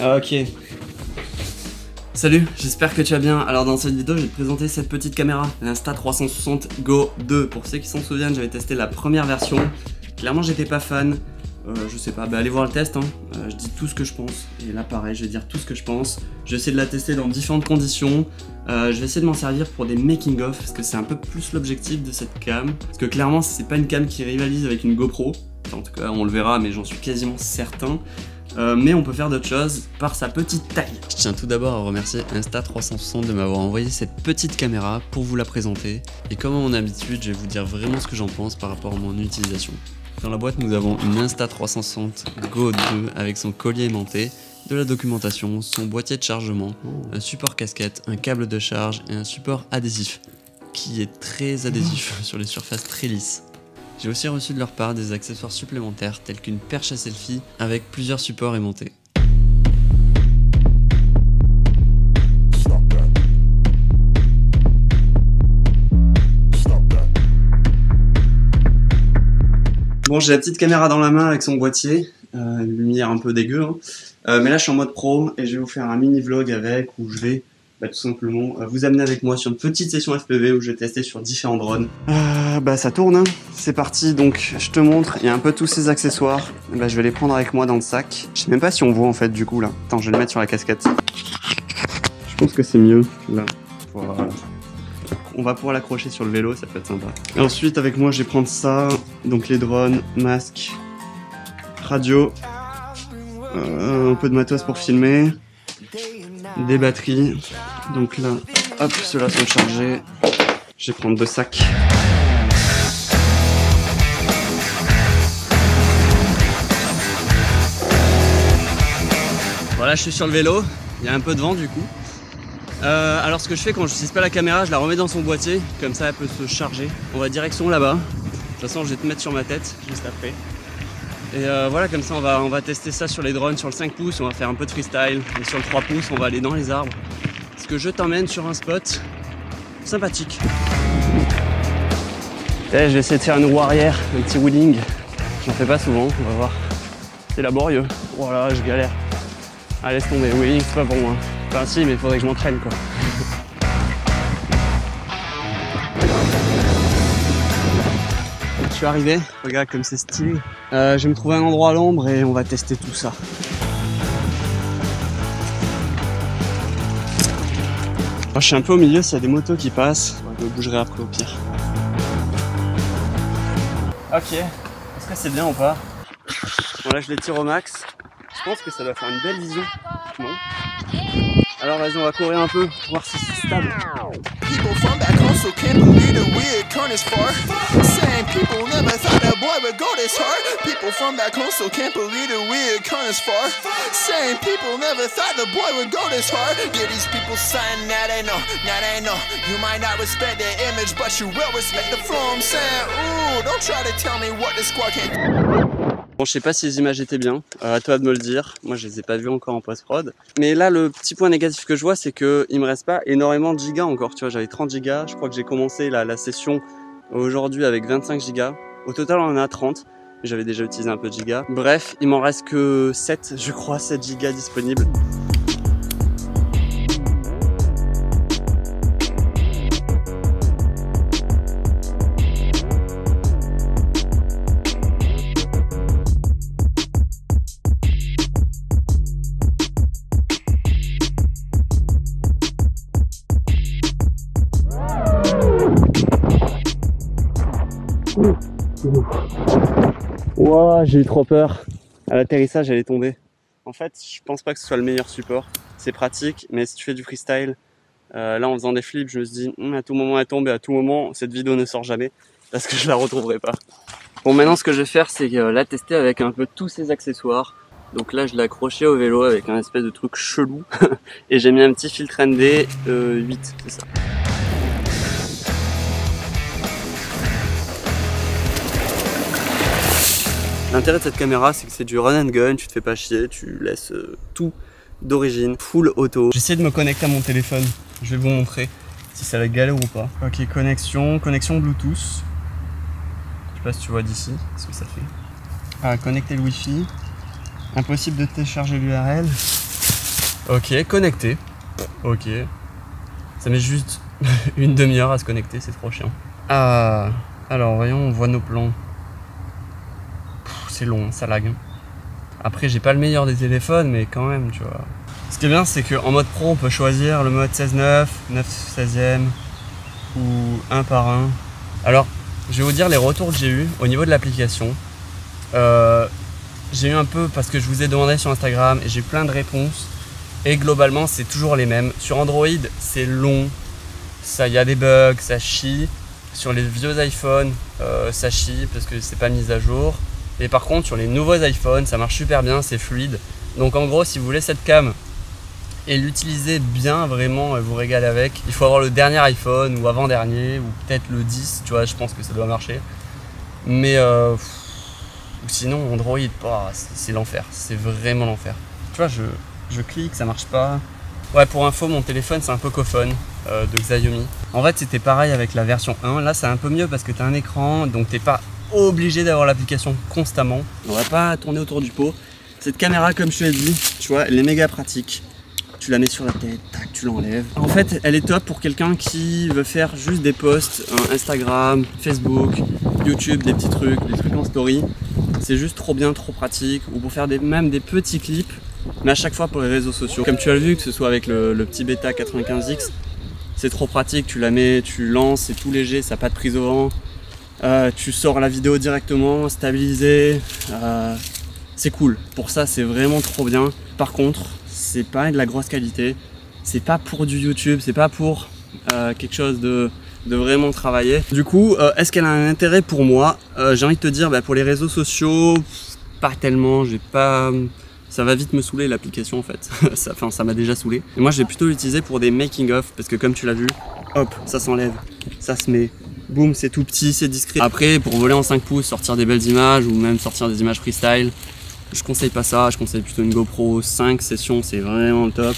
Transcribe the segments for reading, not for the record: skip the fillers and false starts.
Ok. Salut, j'espère que tu vas bien. Alors dans cette vidéo, je vais te présenter cette petite caméra, l'Insta360 Go 2. Pour ceux qui s'en souviennent, j'avais testé la première version. Clairement, j'étais pas fan. Je sais pas, allez voir le test, hein. Je dis tout ce que je pense. Et là pareil, je vais dire tout ce que je pense. Je vais essayer de la tester dans différentes conditions. Je vais essayer de m'en servir pour des making-of, parce que c'est un peu plus l'objectif de cette cam. Parce que clairement, c'est pas une cam qui rivalise avec une GoPro. En tout cas, on le verra, mais j'en suis quasiment certain. Mais on peut faire d'autres choses par sa petite taille. Je tiens tout d'abord à remercier Insta360 de m'avoir envoyé cette petite caméra pour vous la présenter. Et comme à mon habitude, je vais vous dire vraiment ce que j'en pense par rapport à mon utilisation. Dans la boîte, nous avons une Insta360 Go 2 avec son collier aimanté, de la documentation, son boîtier de chargement, un support casquette, un câble de charge et un support adhésif qui est très adhésif sur les surfaces très lisses. J'ai aussi reçu de leur part des accessoires supplémentaires tels qu'une perche à selfie avec plusieurs supports aimantés. Bon, j'ai la petite caméra dans la main avec son boîtier, une lumière un peu dégueu, hein. Mais là je suis en mode pro et je vais vous faire un mini vlog avec où je vais tout simplement vous amener avec moi sur une petite session FPV où je vais tester sur différents drones. Ça tourne, hein. C'est parti, donc je te montre, il y a un peu tous ces accessoires, je vais les prendre avec moi dans le sac. Je sais même pas si on voit en fait du coup là. Attends, je vais le mettre sur la casquette. Je pense que c'est mieux là. Voilà. On va pouvoir l'accrocher sur le vélo, ça peut être sympa. Et ensuite avec moi je vais prendre ça, donc les drones, masque, radio, un peu de matos pour filmer, des batteries. Donc là, hop, ceux-là sont chargés. Je vais prendre 2 sacs. Voilà, je suis sur le vélo, il y a un peu de vent du coup. Alors ce que je fais quand je n'utilise pas la caméra, je la remets dans son boîtier, comme ça elle peut se charger. On va direction là-bas. De toute façon je vais te mettre sur ma tête juste après. Et voilà, comme ça on va tester ça sur les drones, sur le 5 pouces, on va faire un peu de freestyle. Et sur le 3 pouces, on va aller dans les arbres. Parce que je t'emmène sur un spot sympathique. Et je vais essayer de faire une roue arrière, un petit wheeling. J'en fais pas souvent, on va voir. C'est laborieux. Voilà, je galère. Ah, laisse tomber, wheeling c'est pas pour moi. Enfin si, mais il faudrait que je m'entraîne quoi. Je suis arrivé, regarde comme c'est stylé. Je vais me trouver un endroit à l'ombre et on va tester tout ça. Moi, je suis un peu au milieu, s'il y a des motos qui passent, je me bougerai après au pire. Ok, est-ce que c'est bien ou pas? Bon là je les tire au max. Je pense que ça doit faire une belle vision. Non? Alors vas-y, on va courir un peu pour voir si c'est stable. People from back home so can't believe the weird turn is far. Same people never thought that boy would go this hard. People from back home so can't believe the weird turn is far. Same people never thought the boy would go this hard. Yeah, these people saying now they know, now they know. You might not respect their image, but you will respect the flow. I'm saying, ooh, don't try to tell me what the squad can't do. Bon, je sais pas si les images étaient bien, à toi de me le dire. Moi, je les ai pas vues encore en post-prod. Mais là, le petit point négatif que je vois, c'est que il me reste pas énormément de gigas encore. Tu vois, j'avais 30 gigas. Je crois que j'ai commencé la session aujourd'hui avec 25 gigas. Au total, on en a 30. J'avais déjà utilisé un peu de gigas. Bref, il m'en reste que 7, je crois, 7 gigas disponibles. Ouah, j'ai eu trop peur. À l'atterrissage, elle est tombée. En fait, je pense pas que ce soit le meilleur support. C'est pratique, mais si tu fais du freestyle, là en faisant des flips, je me suis dit, à tout moment elle tombe et à tout moment, cette vidéo ne sort jamais parce que je la retrouverai pas. Bon, maintenant ce que je vais faire, c'est la tester avec un peu tous ces accessoires. Donc là, je l'ai accroché au vélo avec un espèce de truc chelou et j'ai mis un petit filtre ND 8, c'est ça. L'intérêt de cette caméra, c'est que c'est du run and gun, tu te fais pas chier, tu laisses tout d'origine, full auto. J'essaie de me connecter à mon téléphone, je vais vous montrer si ça va galère ou pas. Ok, connexion Bluetooth. Je sais pas si tu vois d'ici ce que ça fait. Ah, connecter le Wi-Fi. Impossible de télécharger l'URL. Ok, connecté. Ok. Ça met juste une demi-heure à se connecter, c'est trop chiant. Ah, alors voyons, on voit nos plans. C'est long, ça lag. Après, j'ai pas le meilleur des téléphones, mais quand même, tu vois. Ce qui est bien, c'est qu'en mode pro, on peut choisir le mode 16:9, 9/16e ou 1 par 1. Alors, je vais vous dire les retours que j'ai eu au niveau de l'application. J'ai eu un peu, parce que je vous ai demandé sur Instagram, et j'ai eu plein de réponses. Et globalement, c'est toujours les mêmes. Sur Android, c'est long, il y a des bugs, ça chie. Sur les vieux iPhones, ça chie parce que c'est pas mis à jour. Et par contre, sur les nouveaux iPhones, ça marche super bien, c'est fluide. Donc en gros, si vous voulez cette cam et l'utiliser bien, vraiment vous régaler avec, il faut avoir le dernier iPhone ou avant-dernier, ou peut-être le 10, tu vois, je pense que ça doit marcher. Mais ou sinon, Android, c'est l'enfer, c'est vraiment l'enfer. Tu vois, je clique, ça marche pas. Ouais, pour info, mon téléphone c'est un Pocophone de Xiaomi. En fait, c'était pareil avec la version 1. Là, c'est un peu mieux parce que tu as un écran, donc t'es pas obligé d'avoir l'application constamment. On va pas tourner autour du pot. Cette caméra, comme je te l'ai dit, tu vois, elle est méga pratique. Tu la mets sur la tête, tac, tu l'enlèves. En fait, elle est top pour quelqu'un qui veut faire juste des posts Instagram, Facebook, YouTube, des petits trucs, des trucs en story. C'est juste trop bien, trop pratique. Ou pour faire même des petits clips, mais à chaque fois pour les réseaux sociaux. Comme tu as vu, que ce soit avec le petit Beta 95X, c'est trop pratique. Tu la mets, tu lances, c'est tout léger, ça n'a pas de prise au vent. Tu sors la vidéo directement, stabilisé. C'est cool. Pour ça, c'est vraiment trop bien. Par contre, c'est pas de la grosse qualité. C'est pas pour du YouTube, c'est pas pour quelque chose de vraiment travailler. Du coup, est-ce qu'elle a un intérêt pour moi? J'ai envie de te dire, pour les réseaux sociaux, pas tellement. Ça va vite me saouler l'application en fait. ça m'a déjà saoulé. Et moi, je vais plutôt l'utiliser pour des making-of parce que comme tu l'as vu, hop, ça s'enlève, ça se met. Boum, c'est tout petit, c'est discret. Après, pour voler en 5 pouces, sortir des belles images ou même sortir des images freestyle, je conseille pas ça. Je conseille plutôt une GoPro 5 session, c'est vraiment le top.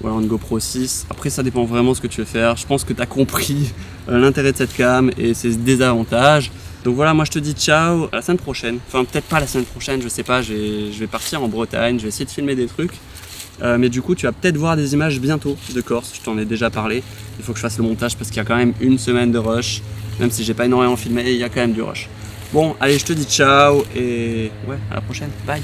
Ou alors une GoPro 6. Après, ça dépend vraiment de ce que tu veux faire. Je pense que tu as compris l'intérêt de cette cam et ses désavantages. Donc voilà, moi je te dis ciao, à la semaine prochaine. Enfin, peut-être pas la semaine prochaine, je sais pas, je vais partir en Bretagne, je vais essayer de filmer des trucs. Mais du coup, tu vas peut-être voir des images bientôt de Corse, je t'en ai déjà parlé. Il faut que je fasse le montage parce qu'il y a quand même une semaine de rush. Même si j'ai pas énormément filmé, il y a quand même du rush. Bon, allez, je te dis ciao et ouais, à la prochaine, bye.